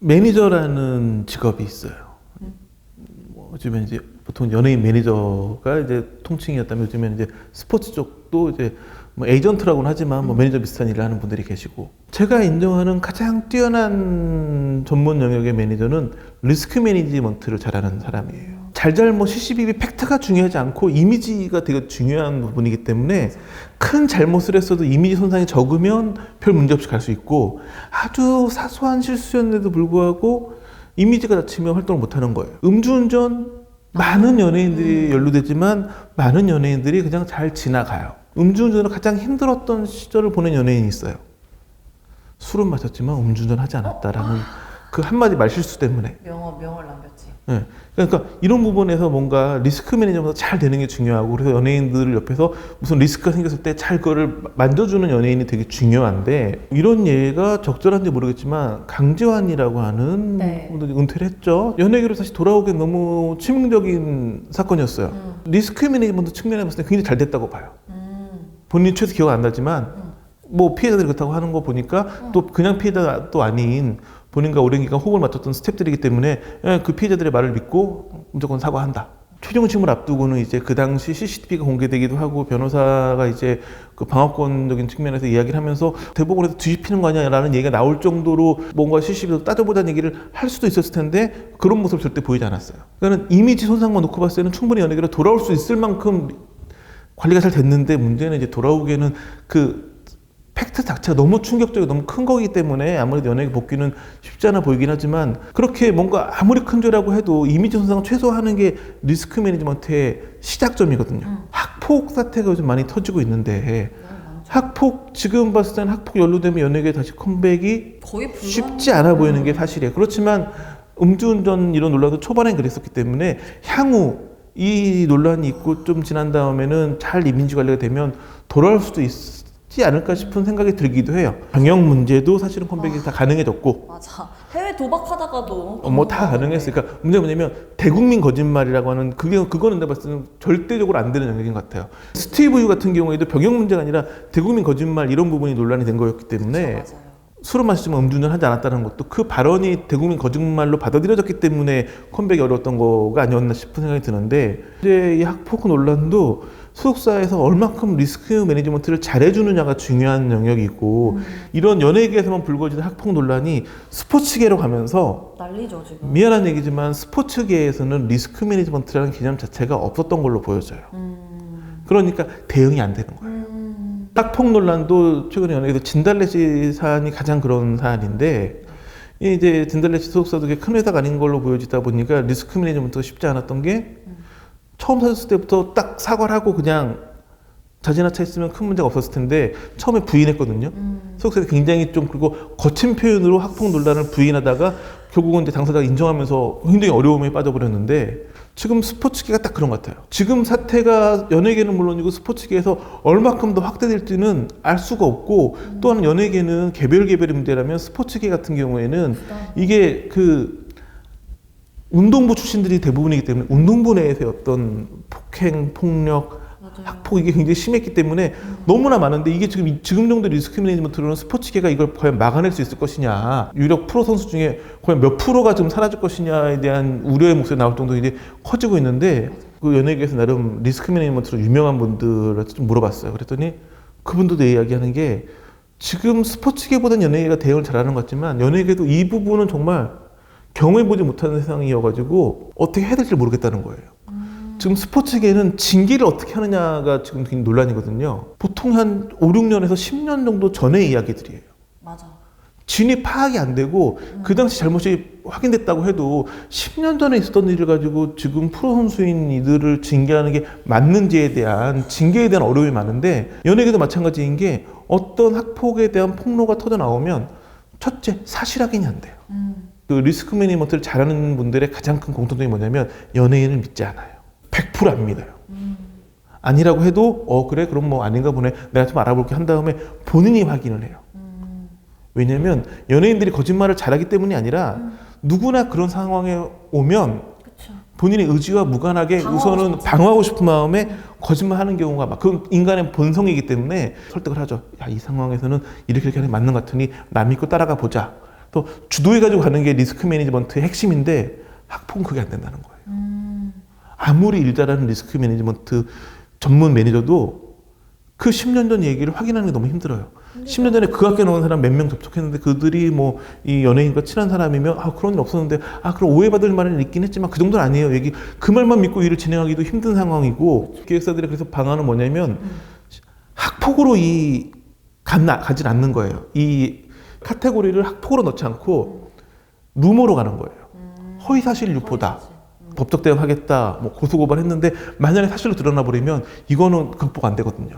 매니저라는 직업이 있어요. 뭐 요즘에 이제 보통 연예인 매니저가 이제 통칭이었다면 요즘에 이제 스포츠 쪽도 이제 뭐 에이전트라고는 하지만 뭐 매니저 비슷한 일을 하는 분들이 계시고, 제가 인정하는 가장 뛰어난 전문 영역의 매니저는 리스크 매니지먼트를 잘하는 사람이에요. 잘잘못 시시비비 팩트가 중요하지 않고 이미지가 되게 중요한 부분이기 때문에 큰 잘못을 했어도 이미지 손상이 적으면 별 문제 없이 갈 수 있고, 아주 사소한 실수였는데도 불구하고 이미지가 다치면 활동을 못하는 거예요. 음주운전 많은 연예인들이 연루되지만 많은 연예인들이 그냥 잘 지나가요. 음주운전을 가장 힘들었던 시절을 보낸 연예인이 있어요. 술은 마셨지만 음주운전 하지 않았다라는 그 한마디 말실수 때문에. 명언을 남겼지. 네. 그러니까 이런 부분에서 뭔가 리스크 매니저보다 잘 되는 게 중요하고, 그래서 연예인들 옆에서 무슨 리스크가 생겼을 때 잘 그거를 만져주는 연예인이 되게 중요한데, 이런 예가 적절한지 모르겠지만 강지환이라고 하는 분들이 은퇴를 했죠. 연예계로 다시 돌아오기 너무 치명적인 사건이었어요. 리스크 매니지먼트 측면에 봤을 때 굉장히 잘 됐다고 봐요. 본인이 최소 기억 안 나지만 뭐 피해자들이 그렇다고 하는 거 보니까 또 그냥 피해자도 아닌 본인과 오랜 기간 호흡을 맞췄던 스태프들이기 때문에 그 피해자들의 말을 믿고 무조건 사과한다. 최종 심을 앞두고는 이제 그 당시 CCTV가 공개되기도 하고, 변호사가 이제 그 방어권적인 측면에서 이야기를 하면서 대법원에서 뒤집히는 거 아니냐라는 얘기가 나올 정도로 뭔가 CCTV도 따져보자는 얘기를 할 수도 있었을 텐데 그런 모습을 절대 보이지 않았어요. 그러니까 이미지 손상만 놓고 봤을 때는 충분히 연예계로 돌아올 수 있을 만큼 관리가 잘 됐는데, 문제는 이제 돌아오기에는 그 팩트 자체가 너무 충격적이고 너무 큰 거기 때문에 아무래도 연예계 복귀는 쉽지 않아 보이긴 하지만, 그렇게 뭔가 아무리 큰 죄라고 해도 이미지 손상을 최소화하는 게 리스크 매니지먼트의 시작점이거든요. 학폭 사태가 요즘 많이 터지고 있는데, 학폭 지금 봤을 때는 학폭 연루되면 연예계 다시 컴백이 거의 쉽지 않아 보이는 게 사실이에요. 그렇지만 음주운전 이런 논란도 초반엔 그랬었기 때문에 향후 이 논란이 있고 좀 지난 다음에는 잘 이미지 관리가 되면 돌아올 수도 있지 않을까 싶은 생각이 들기도 해요. 병역 문제도 사실은 컴백이 다 가능해졌고, 맞아. 해외 도박하다가도 뭐 다 가능했으니까. 문제가 뭐냐면 대국민 거짓말이라고 하는 그거는 내가 봤을 때는 절대적으로 안 되는 영역인 것 같아요. 스티브 유 같은 경우에도 병역 문제가 아니라 대국민 거짓말 이런 부분이 논란이 된 거였기 때문에, 그쵸, 맞아요. 술을 마시지만 음주운전 하지 않았다는 것도 그 발언이 대국민 거짓말로 받아들여졌기 때문에 컴백이 어려웠던 거가 아니었나 싶은 생각이 드는데, 이제 이 학폭 논란도 소속사에서 얼마큼 리스크 매니지먼트를 잘해주느냐가 중요한 영역이고, 이런 연예계에서만 불거지는 학폭 논란이 스포츠계로 가면서, 난리죠 지금. 미안한 얘기지만 스포츠계에서는 리스크 매니지먼트라는 개념 자체가 없었던 걸로 보여져요. 그러니까 대응이 안 되는 거예요. 학폭 논란도 최근에 연예계에서 진달래씨 사안이 가장 그런 사안인데, 이제 진달래씨 소속사도 큰 회사가 아닌 걸로 보여지다 보니까 리스크 매니지먼트가 쉽지 않았던 게, 처음 사줬을 때부터 딱 사과를 하고 그냥 자진하 차 있으면 큰 문제가 없었을 텐데 처음에 부인했거든요. 소속사에서 굉장히 좀, 그리고 거친 표현으로 학폭 논란을 부인하다가 결국은 이제 당사자가 인정하면서 굉장히 어려움에 빠져버렸는데, 지금 스포츠계가 딱 그런 것 같아요. 지금 사태가 연예계는 물론이고 스포츠계에서 얼마큼 더 확대될지는 알 수가 없고, 또한 연예계는 개별의 문제라면 스포츠계 같은 경우에는 이게 그 운동부 출신들이 대부분이기 때문에 운동부 내에서의 어떤 폭행, 폭력, 학폭 이게 굉장히 심했기 때문에 너무나 많은데, 이게 지금 정도 리스크 매니지먼트로는 스포츠계가 이걸 과연 막아낼 수 있을 것이냐, 유력 프로 선수 중에 과연 몇 프로가 좀 사라질 것이냐에 대한 우려의 목소리 나올 정도로 이제 커지고 있는데, 그 연예계에서 나름 리스크 매니지먼트로 유명한 분들한테 좀 물어봤어요. 그랬더니 그분들도 이야기하는 게, 지금 스포츠계보다는 연예계가 대응을 잘하는 것 같지만 연예계도 이 부분은 정말 경험해보지 못하는 세상이어가지고 어떻게 해야 될지 모르겠다는 거예요. 지금 스포츠계는 징계를 어떻게 하느냐가 지금 굉장히 논란이거든요. 보통 한 5, 6년에서 10년 정도 전의 이야기들이에요. 맞아. 진위 파악이 안 되고 그 당시 잘못이 확인됐다고 해도 10년 전에 있었던 일을 가지고 지금 프로 선수인 이들을 징계하는 게 맞는지에 대한 징계에 대한 어려움이 많은데, 연예계도 마찬가지인 게 어떤 학폭에 대한 폭로가 터져 나오면 첫째, 사실 확인이 안 돼요. 그 리스크 매니지먼트를 잘하는 분들의 가장 큰 공통점이 뭐냐면 연예인을 믿지 않아요. 100% 안 믿어요. 아니라고 해도 그래 그럼 뭐 아닌가 보네, 내가 좀 알아볼게 한 다음에 본인이 확인을 해요. 왜냐면 연예인들이 거짓말을 잘하기 때문이 아니라 누구나 그런 상황에 오면 그쵸. 본인의 의지와 무관하게 우선은 방어하고 싶은 마음에 거짓말하는 경우가 막, 그 인간의 본성이기 때문에 설득을 하죠. 야, 이 상황에서는 이렇게 하는 게 맞는 것 같으니 남 믿고 따라가 보자. 또 주도해가지고 가는 게 리스크 매니지먼트의 핵심인데 학폭은 그게 안 된다는 거예요. 아무리 일 잘하는 리스크 매니지먼트 전문 매니저도 그 10년 전 얘기를 확인하는 게 너무 힘들어요. 10년 전에 그 학교에 나온 사람 몇 명 접촉했는데 그들이 뭐 이 연예인과 친한 사람이면 그런 일 없었는데 그럼 오해받을 말은 있긴 했지만 그 정도는 아니에요. 얘기 그 말만 믿고 일을 진행하기도 힘든 상황이고 기획사들이 그래서 방안은 뭐냐면 학폭으로 가진 않는 거예요. 이 카테고리를 학폭으로 넣지 않고 루머로 가는 거예요. 허위사실 유포다. 법적 대응하겠다. 뭐 고소고발했는데 만약에 사실로 드러나 버리면 이거는 극복 안 되거든요.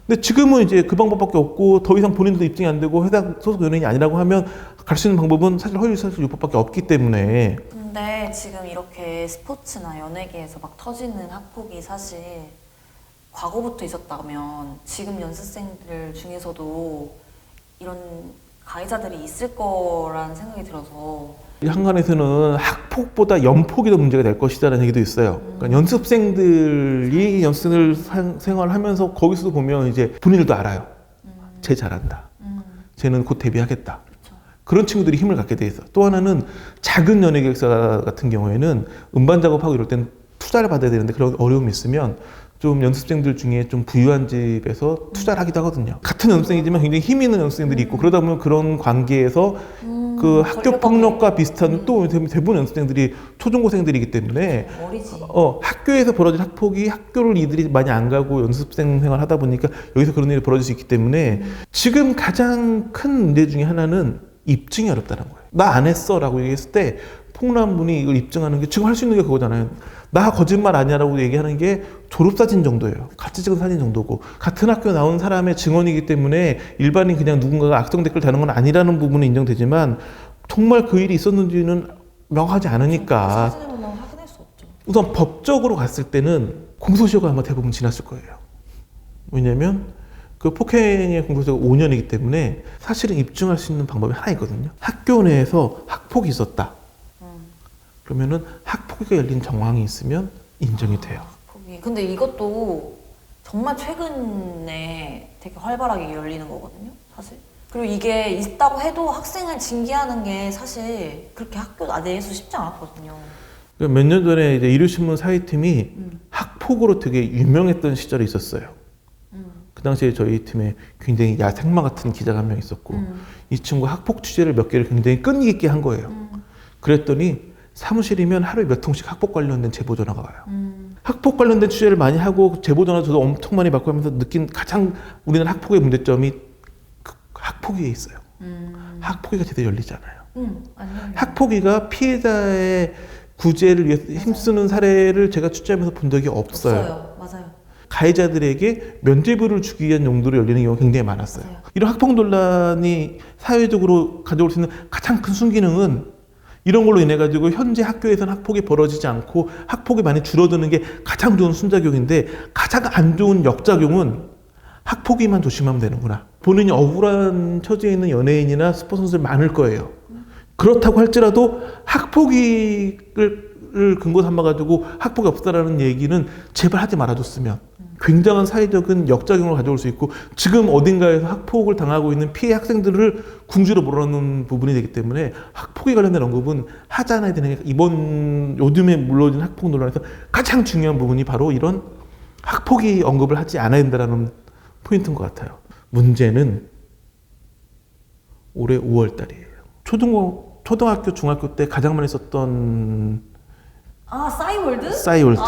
근데 지금은 이제 그 방법밖에 없고 더 이상 본인도 입증이 안 되고 회사 소속 연예인이 아니라고 하면 갈 수 있는 방법은 사실 허위사실 유포밖에 없기 때문에. 근데 지금 이렇게 스포츠나 연예계에서 막 터지는 학폭이 사실 과거부터 있었다면 지금 연습생들 중에서도 이런 가해자들이 있을 거라는 생각이 들어서 한간에서는 학폭보다 연폭이 더 문제가 될 것이다라는 얘기도 있어요. 그러니까 연습생들이 연습생을 생활하면서 거기서도 보면 이제 본인들도 알아요. 쟤 잘한다. 쟤는 곧 데뷔하겠다. 그쵸. 그런 친구들이 힘을 갖게 돼 있어. 또 하나는 작은 연예기획사 같은 경우에는 음반 작업하고 이럴 땐 투자를 받아야 되는데 그런 어려움이 있으면 좀 연습생들 중에 좀 부유한 집에서 투자를 하기도 하거든요. 같은 연습생이지만 굉장히 힘 있는 연습생들이 있고 그러다 보면 그런 관계에서 그 학교 폭력과 비슷한 또 대부분 연습생들이 초중고생들이기 때문에 어리지. 학교에서 벌어진 학폭이 학교를 이들이 많이 안 가고 연습생 생활 하다 보니까 여기서 그런 일이 벌어질 수 있기 때문에 지금 가장 큰 문제 중에 하나는 입증이 어렵다는 거예요. 나 안 했어 라고 얘기했을 때 폭로한 분이 이걸 입증하는 게 지금 할 수 있는 게 그거잖아요. 나 거짓말 아니야라고 얘기하는 게 졸업사진 정도예요. 같이 찍은 사진 정도고 같은 학교 나온 사람의 증언이기 때문에 일반인 그냥 누군가가 악성 댓글 다는 건 아니라는 부분은 인정되지만 정말 그 일이 있었는지는 명확하지 않으니까 사진으로는 확인할 수 없죠. 우선 법적으로 갔을 때는 공소시효가 아마 대부분 지났을 거예요. 왜냐면 그 폭행의 공소시효가 5년이기 때문에 사실은 입증할 수 있는 방법이 하나 있거든요. 학교 내에서 학폭이 있었다. 그러면은 학폭이 열린 정황이 있으면 인정이 돼요. 학폭이. 근데 이것도 정말 최근에 되게 활발하게 열리는 거거든요, 사실. 그리고 이게 있다고 해도 학생을 징계하는 게 사실 그렇게 학교 내에서 쉽지 않았거든요. 몇 년 전에 이제 일요신문 사회팀이 학폭으로 되게 유명했던 시절이 있었어요. 그 당시에 저희 팀에 굉장히 야생마 같은 기자가 한 명 있었고 이 친구 학폭 취재를 몇 개를 굉장히 끈기 있게 한 거예요. 그랬더니 사무실이면 하루에 몇 통씩 학폭 관련된 제보 전화가 와요. 학폭 관련된 취재를 많이 하고 제보 전화 저도 엄청 많이 받고 하면서 느낀 가장 우리는 학폭의 문제점이 그 학폭위에 있어요. 학폭위가 제대로 열리지 않아요. 학폭위가 피해자의 구제를 위해서 힘쓰는 사례를 제가 취재하면서 본 적이 없어요. 맞아요. 가해자들에게 면죄부를 주기 위한 용도로 열리는 경우가 굉장히 많았어요. 맞아요. 이런 학폭 논란이 사회적으로 가져올 수 있는 가장 큰 순기능은 이런 걸로 인해 가지고 현재 학교에서는 학폭이 벌어지지 않고 학폭이 많이 줄어드는 게 가장 좋은 순작용인데 가장 안 좋은 역작용은 학폭위만 조심하면 되는구나. 본인이 억울한 처지에 있는 연예인이나 스포츠 선수들 많을 거예요. 그렇다고 할지라도 학폭위를 근거 삼아가지고 학폭이 없다라는 얘기는 제발 하지 말아줬으면 굉장한 사회적인 역작용을 가져올 수 있고 지금 어딘가에서 학폭을 당하고 있는 피해 학생들을 궁지로 몰아넣는 부분이 되기 때문에 학폭에 관련된 언급은 하지 않아야 되는 게 이번 요즘에 물러진 학폭 논란에서 가장 중요한 부분이 바로 이런 학폭이 언급을 하지 않아야 된다는 포인트인 것 같아요. 문제는 올해 5월 달이에요. 초등학교, 중학교 때 가장 많이 썼던 싸이월드? 싸이월드.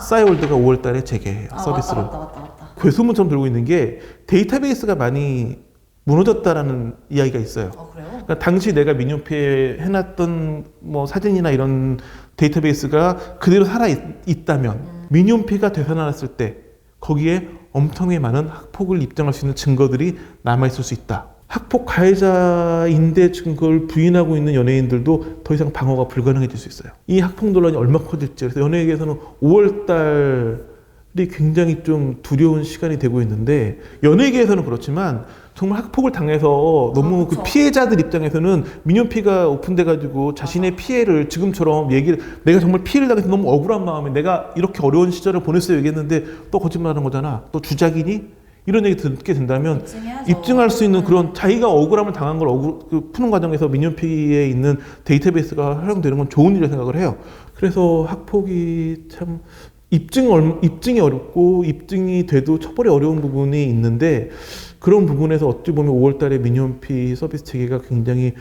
싸이월드가 5월 달에 재개해요. 서비스를. 맞다. 괴소문처럼 들고 있는 게 데이터베이스가 많이 무너졌다라는 이야기가 있어요. 그래요? 그러니까 당시 내가 민요피에 해놨던 뭐 사진이나 이런 데이터베이스가 그대로 살아 있다면 민요피가 되살아났을 때 거기에 엄청나게 많은 학폭을 입증할 수 있는 증거들이 남아있을 수 있다. 학폭 가해자인데 지금 그걸 부인하고 있는 연예인들도 더 이상 방어가 불가능해질 수 있어요. 이 학폭 논란이 얼마나 커질지. 그래서 연예계에서는 5월 달이 굉장히 좀 두려운 시간이 되고 있는데 연예계에서는 그렇지만 정말 학폭을 당해서 너무 그 피해자들 입장에서는 민요피가 오픈돼가지고 자신의 피해를 지금처럼 내가 정말 피해를 당해서 너무 억울한 마음에 내가 이렇게 어려운 시절을 보냈어요 얘기했는데 또 거짓말하는 거잖아. 또 주작이니? 이런 얘기 듣게 된다면 입증해야죠. 입증할 수 있는 그런 자기가 억울함을 당한 걸 푸는 과정에서 민원피에 있는 데이터베이스가 활용되는 건 좋은 일이라고 생각을 해요. 그래서 학폭이 참 입증이 어렵고 입증이 돼도 처벌이 어려운 부분이 있는데 그런 부분에서 어찌 보면 5월달에 민원피 서비스 체계가 굉장히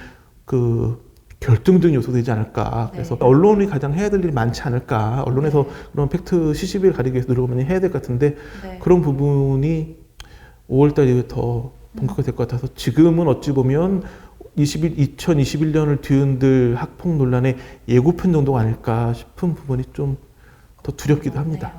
결정적인 요소 되지 않을까. 그래서 네. 언론이 가장 해야 될 일이 많지 않을까. 언론에서 그런 팩트 시시비를 가리기 위해서 노력을 많이 해야 될 것 같은데 네. 그런 부분이 5월달 이후에 더 본격화될 것 같아서 지금은 어찌 보면 2021년을 뒤흔들 학폭 논란의 예고편 정도가 아닐까 싶은 부분이 좀 더 두렵기도 합니다.